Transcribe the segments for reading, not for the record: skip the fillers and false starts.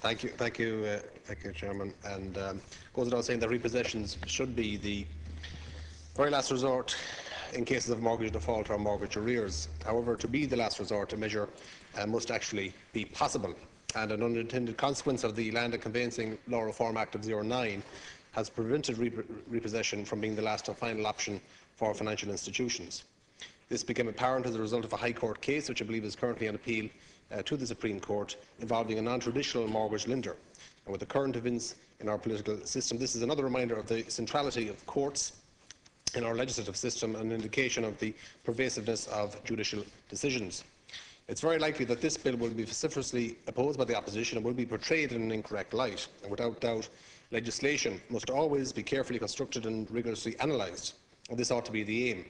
Thank you, Chairman. And goes without saying that repossessions should be the very last resort in cases of mortgage default or mortgage arrears. However, to be the last resort, a measure must actually be possible. And an unintended consequence of the Land and Conveyancing Law Reform Act of '09 has prevented repossession from being the last and final option for financial institutions. This became apparent as a result of a High Court case, which I believe is currently on appeal to the Supreme Court, involving a non-traditional mortgage lender. And with the current events in our political system, this is another reminder of the centrality of courts in our legislative system, and an indication of the pervasiveness of judicial decisions. It's very likely that this bill will be vociferously opposed by the opposition and will be portrayed in an incorrect light. And without doubt, legislation must always be carefully constructed and rigorously analysed, and this ought to be the aim.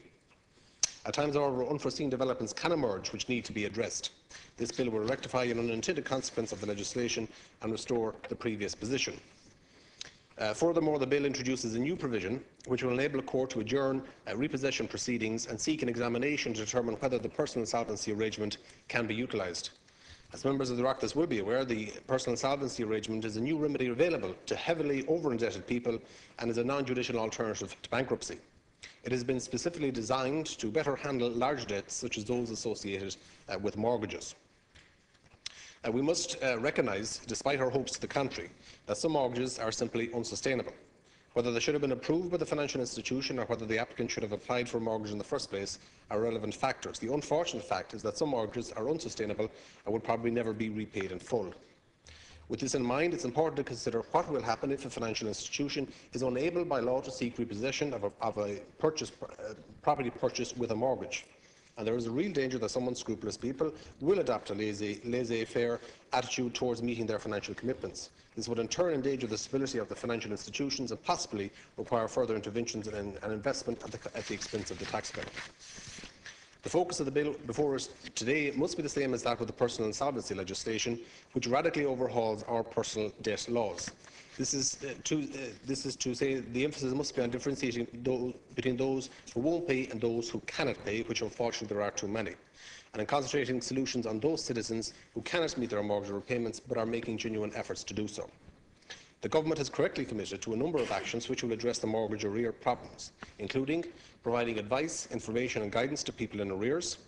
At times, however, unforeseen developments can emerge which need to be addressed. This bill will rectify an unintended consequence of the legislation and restore the previous position. Furthermore, the bill introduces a new provision which will enable a court to adjourn repossession proceedings and seek an examination to determine whether the personal insolvency arrangement can be utilised. As members of the Oireachtas will be aware, the personal insolvency arrangement is a new remedy available to heavily over-indebted people and is a non-judicial alternative to bankruptcy. It has been specifically designed to better handle large debts such as those associated with mortgages. We must recognise, despite our hopes to the contrary, that some mortgages are simply unsustainable. Whether they should have been approved by the financial institution or whether the applicant should have applied for a mortgage in the first place are relevant factors. The unfortunate fact is that some mortgages are unsustainable and will probably never be repaid in full. With this in mind, it's important to consider what will happen if a financial institution is unable by law to seek repossession of a property purchased with a mortgage. And there is a real danger that some unscrupulous people will adopt a laissez-faire attitude towards meeting their financial commitments. This would in turn endanger the stability of the financial institutions and possibly require further interventions and investment at the expense of the taxpayer. The focus of the bill before us today must be the same as that with the personal insolvency legislation, which radically overhauls our personal debt laws. This is to say the emphasis must be on differentiating between those who won't pay and those who cannot pay, which unfortunately there are too many, and in concentrating solutions on those citizens who cannot meet their mortgage repayments but are making genuine efforts to do so. The Government has correctly committed to a number of actions which will address the mortgage arrear problems, including providing advice, information and guidance to people in arrears,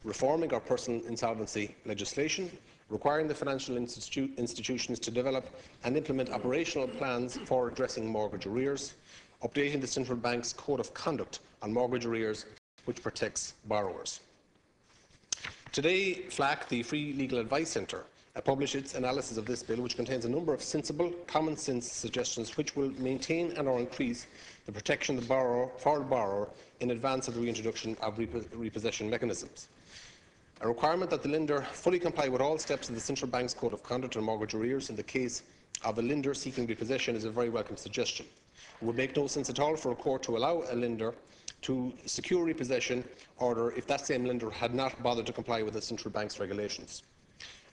reforming our personal insolvency legislation, requiring the financial institutions to develop and implement operational plans for addressing mortgage arrears, updating the Central Bank's Code of Conduct on mortgage arrears, which protects borrowers. Today, FLAC, the Free Legal Advice Centre, published its analysis of this bill, which contains a number of sensible, common-sense suggestions which will maintain and or increase the protection of the borrower in advance of the reintroduction of repossession mechanisms. A requirement that the lender fully comply with all steps of the Central Bank's Code of Conduct on mortgage arrears in the case of a lender seeking repossession is a very welcome suggestion. It would make no sense at all for a court to allow a lender to secure a repossession order if that same lender had not bothered to comply with the Central Bank's regulations.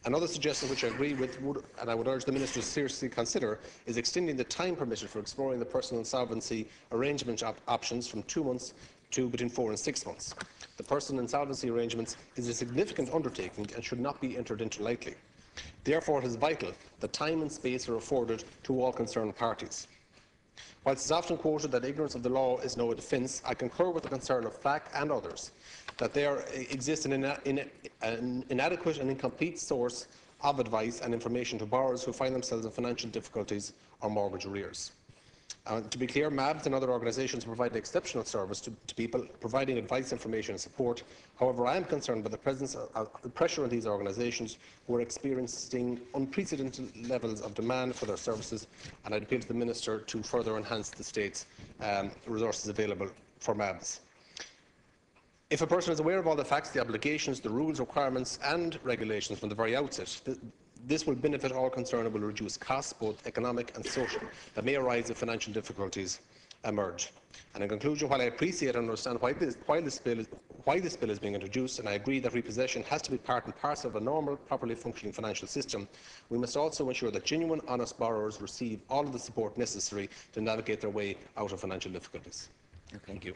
Another suggestion which I agree with and I would urge the Minister to seriously consider is extending the time permitted for exploring the personal insolvency arrangement options from 2 months to between 4 and 6 months. The personal insolvency arrangements is a significant undertaking and should not be entered into lightly. Therefore, it is vital that time and space are afforded to all concerned parties. Whilst it is often quoted that ignorance of the law is no defence, I concur with the concern of FLAC and others that there exists an inadequate and incomplete source of advice and information to borrowers who find themselves in financial difficulties or mortgage arrears. To be clear, MABs and other organisations provide an exceptional service to people, providing advice, information and support. However, I am concerned by the presence of pressure on these organisations who are experiencing unprecedented levels of demand for their services, and I appeal to the Minister to further enhance the State's resources available for MABs. If a person is aware of all the facts, the obligations, the rules, requirements and regulations from the very outset, this will benefit all concerned and will reduce costs, both economic and social, that may arise if financial difficulties emerge. And in conclusion, while I appreciate and understand why this bill is being introduced, and I agree that repossession has to be part and parcel of a normal, properly functioning financial system, we must also ensure that genuine, honest borrowers receive all of the support necessary to navigate their way out of financial difficulties. Thank you.